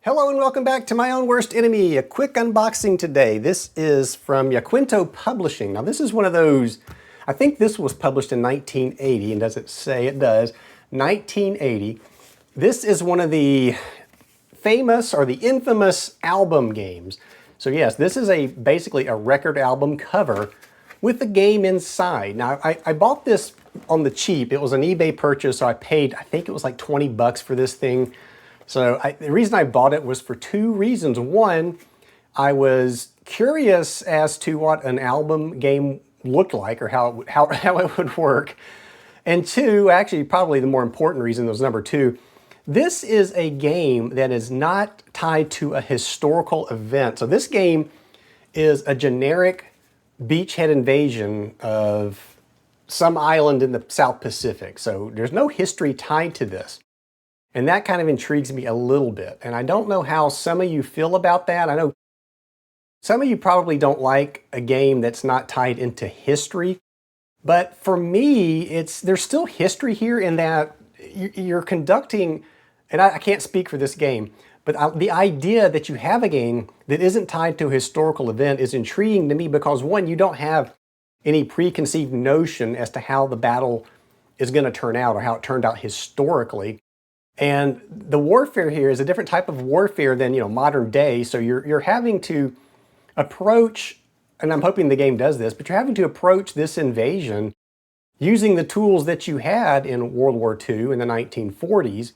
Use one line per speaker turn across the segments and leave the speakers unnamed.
Hello and welcome back to My Own Worst Enemy. A quick unboxing today. This is from Yaquinto Publishing. Now this is one of those, I think this was published in 1980, and does it say? It does. 1980. This is one of the famous or the infamous album games. So yes, this is basically a record album cover with the game inside. Now I bought this on the cheap. It was an eBay purchase, so I paid, I think it was like 20 bucks for this thing. So the reason I bought it was for two reasons. One, I was curious as to what an album game looked like or how it would work. And two, actually probably the more important reason was number two, this is a game that is not tied to a historical event. So this game is a generic beachhead invasion of some island in the South Pacific. So there's no history tied to this. And that kind of intrigues me a little bit. And I don't know how some of you feel about that. I know some of you probably don't like a game that's not tied into history. But for me, there's still history here in that you're conducting, and I can't speak for this game, but the idea that you have a game that isn't tied to a historical event is intriguing to me because one, you don't have any preconceived notion as to how the battle is going to turn out or how it turned out historically. And the warfare here is a different type of warfare than, modern day. So you're having to approach, and I'm hoping the game does this, but you're having to approach this invasion using the tools that you had in World War II in the 1940s.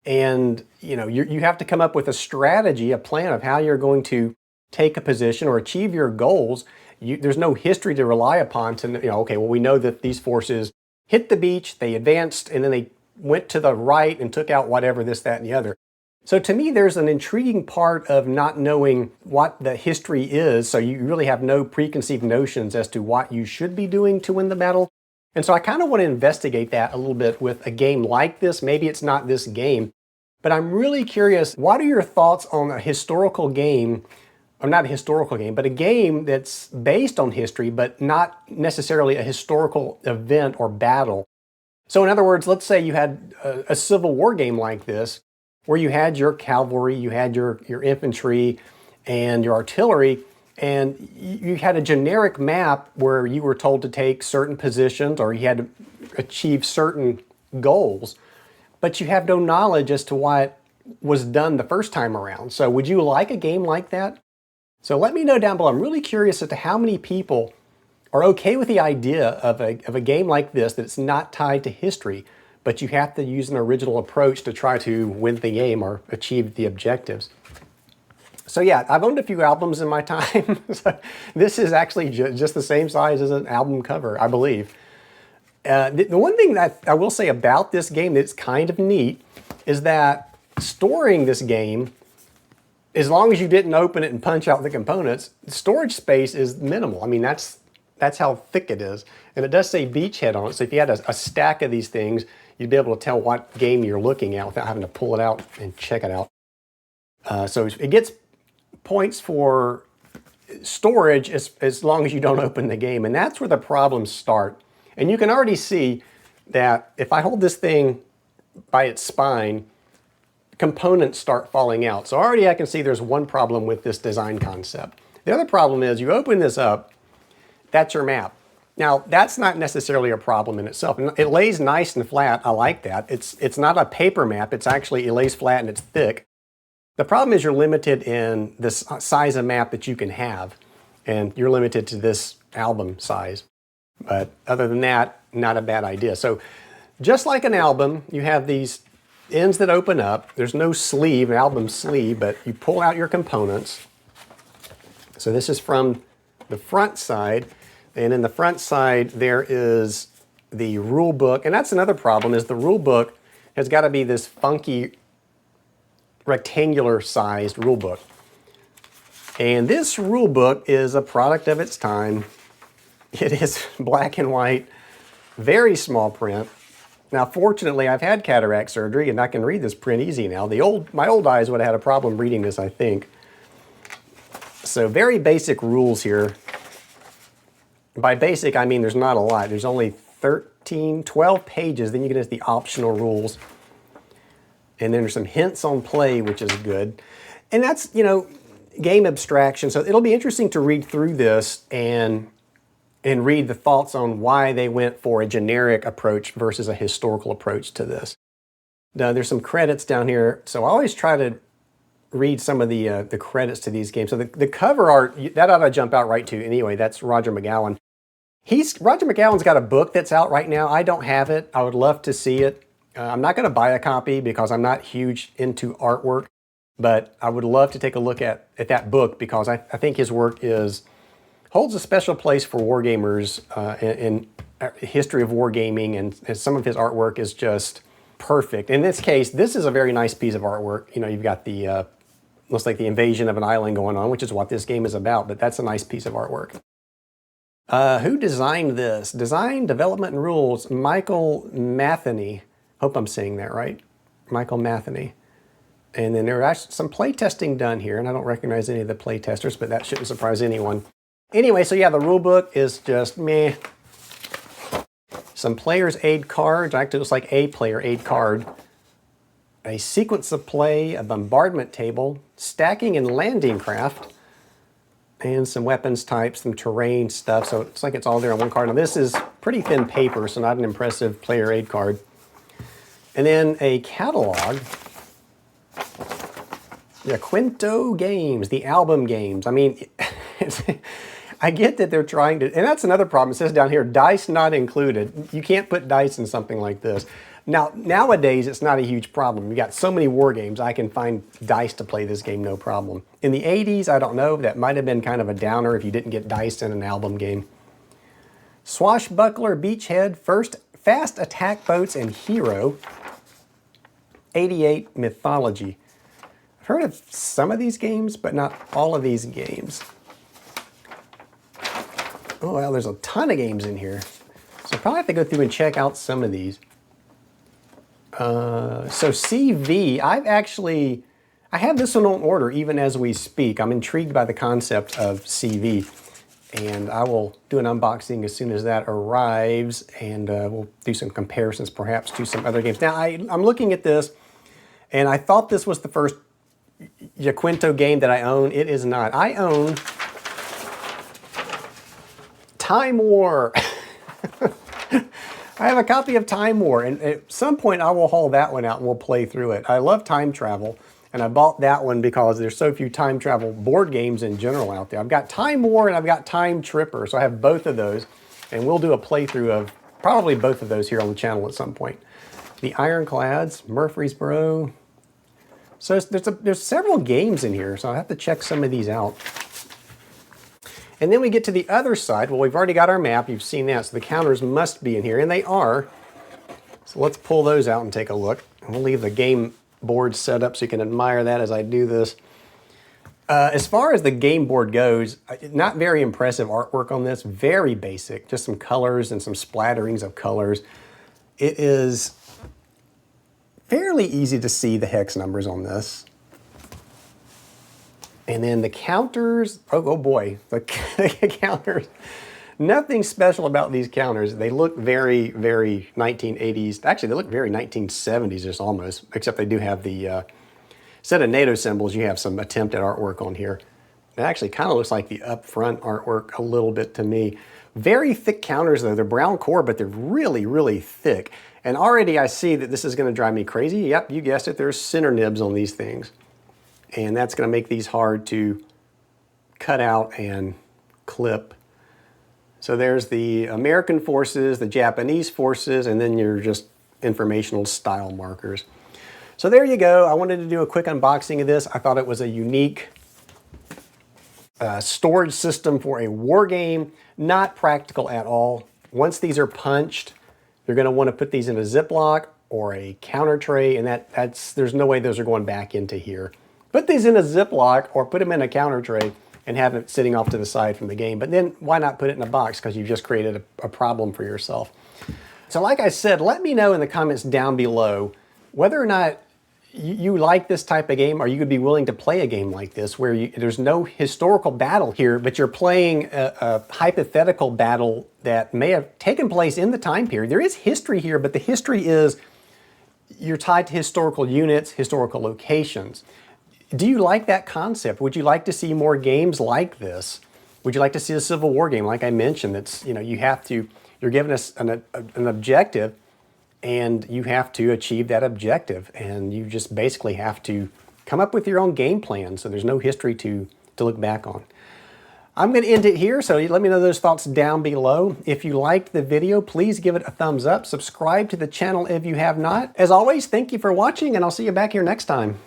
And, you have to come up with a strategy, a plan of how you're going to take a position or achieve your goals. There's no history to rely upon to, okay, well, we know that these forces hit the beach, they advanced, and then they went to the right and took out whatever, this, that, and the other. So to me, there's an intriguing part of not knowing what the history is, so you really have no preconceived notions as to what you should be doing to win the battle. And so I kind of want to investigate that a little bit with a game like this. Maybe it's not this game, but I'm really curious, what are your thoughts on a historical game, or not a historical game, but a game that's based on history, but not necessarily a historical event or battle? So in other words, let's say you had a Civil War game like this, where you had your cavalry, you had your infantry, and your artillery, and you had a generic map where you were told to take certain positions or you had to achieve certain goals, but you have no knowledge as to what was done the first time around. So would you like a game like that? So let me know down below. I'm really curious as to how many people are okay with the idea of a game like this that's not tied to history, but you have to use an original approach to try to win the game or achieve the objectives. So yeah, I've owned a few albums in my time. So this is actually just the same size as an album cover, I believe. The one thing that I will say about this game that's kind of neat is that storing this game, as long as you didn't open it and punch out the components, the storage space is minimal. I mean, that's how thick it is. And it does say Beachhead on it, so if you had a stack of these things, you'd be able to tell what game you're looking at without having to pull it out and check it out. So it gets points for storage as long as you don't open the game, and that's where the problems start. And you can already see that if I hold this thing by its spine, components start falling out. So already I can see there's one problem with this design concept. The other problem is you open this up, that's your map. Now, that's not necessarily a problem in itself. It lays nice and flat. I like that. It's not a paper map. It lays flat and it's thick. The problem is you're limited in the size of map that you can have, and you're limited to this album size. But other than that, not a bad idea. So just like an album, you have these ends that open up. There's no sleeve, an album sleeve, but you pull out your components. So this is from the front side. And in the front side, there is the rule book. And that's another problem, is the rule book has got to be this funky rectangular sized rule book. And this rule book is a product of its time. It is black and white, very small print. Now, fortunately, I've had cataract surgery and I can read this print easy now. My old eyes would have had a problem reading this, I think. So very basic rules here. By basic, I mean there's not a lot. There's only 12 pages. Then you get into the optional rules. And then there's some hints on play, which is good. And that's, you know, game abstraction. So it'll be interesting to read through this and read the thoughts on why they went for a generic approach versus a historical approach to this. Now, there's some credits down here. So I always try to read some of the credits to these games. So the cover art, that ought to jump out right to you. Anyway, that's Roger McGowan. Roger McGowan's got a book that's out right now. I don't have it. I would love to see it. I'm not going to buy a copy because I'm not huge into artwork, but I would love to take a look at that book because I think his work holds a special place for wargamers in history of wargaming, and some of his artwork is just perfect. In this case, this is a very nice piece of artwork. You know, you've got the looks like the invasion of an island going on, which is what this game is about, but that's a nice piece of artwork. Who designed this? Design, development, and rules, Michael Matheny. Hope I'm saying that right. Michael Matheny. And then there are actually some play testing done here, and I don't recognize any of the play testers, but that shouldn't surprise anyone. Anyway, so yeah, the rule book is just meh. Some player's aid cards. Actually, it looks like a player aid card. A sequence of play, a bombardment table, stacking and landing craft, and some weapons types, some terrain stuff. So it looks like it's all there on one card. Now this is pretty thin paper, so not an impressive player aid card. And then a catalog. The Quinto games, the album games. I mean, I get that they're trying to, and that's another problem. It says down here, dice not included. You can't put dice in something like this. Now, nowadays, it's not a huge problem. You got so many war games, I can find dice to play this game, no problem. In the 80s, I don't know, that might have been kind of a downer if you didn't get dice in an album game. Swashbuckler, Beachhead, Fast Attack Boats, and Hero. 88, Mythology. I've heard of some of these games, but not all of these games. Oh, well, there's a ton of games in here. So I probably have to go through and check out some of these. So CV, I have this one on order even as we speak. I'm intrigued by the concept of CV. And I will do an unboxing as soon as that arrives, and we'll do some comparisons perhaps to some other games. Now, I'm looking at this, and I thought this was the first Yaquinto game that I own. It is not. I own Time War. I have a copy of Time War, and at some point I will haul that one out and we'll play through it. I love time travel, and I bought that one because there's so few time travel board games in general out there. I've got Time War and I've got Time Tripper, so I have both of those, and we'll do a playthrough of probably both of those here on the channel at some point. The Ironclads, Murfreesboro. So there's several games in here, so I'll have to check some of these out. And then we get to the other side. Well, we've already got our map. You've seen that. So the counters must be in here, and they are. So let's pull those out and take a look. And we'll leave the game board set up so you can admire that as I do this. As far as the game board goes, not very impressive artwork on this. Very basic. Just some colors and some splatterings of colors. It is fairly easy to see the hex numbers on this. And then the counters, oh boy, the counters. Nothing special about these counters. They look very, very 1980s. Actually, they look very 1970s just almost, except they do have the set of NATO symbols. You have some attempt at artwork on here. It actually kind of looks like the up front artwork a little bit to me. Very thick counters though. They're brown core, but they're really, really thick. And already I see that this is going to drive me crazy. Yep, you guessed it. There's center nibs on these things. And that's going to make these hard to cut out and clip. So there's the American forces, the Japanese forces, and then your just informational style markers. So there you go. I wanted to do a quick unboxing of this. I thought it was a unique storage system for a war game. Not practical at all. Once these are punched, you're going to want to put these in a Ziploc or a counter tray, and there's no way those are going back into here. Put these in a Ziploc or put them in a counter tray and have it sitting off to the side from the game. But then why not put it in a box, because you've just created a problem for yourself. So like I said, let me know in the comments down below whether or not you like this type of game, or you would be willing to play a game like this where there's no historical battle here, but you're playing a hypothetical battle that may have taken place in the time period. There is history here, but the history is you're tied to historical units, historical locations. Do you like that concept? Would you like to see more games like this? Would you like to see a Civil War game, like I mentioned, that's, you know, you're given us an objective, and you have to achieve that objective, and you just basically have to come up with your own game plan, so there's no history to look back on. I'm going to end it here, so let me know those thoughts down below. If you liked the video, please give it a thumbs up. Subscribe to the channel if you have not. As always, thank you for watching, and I'll see you back here next time.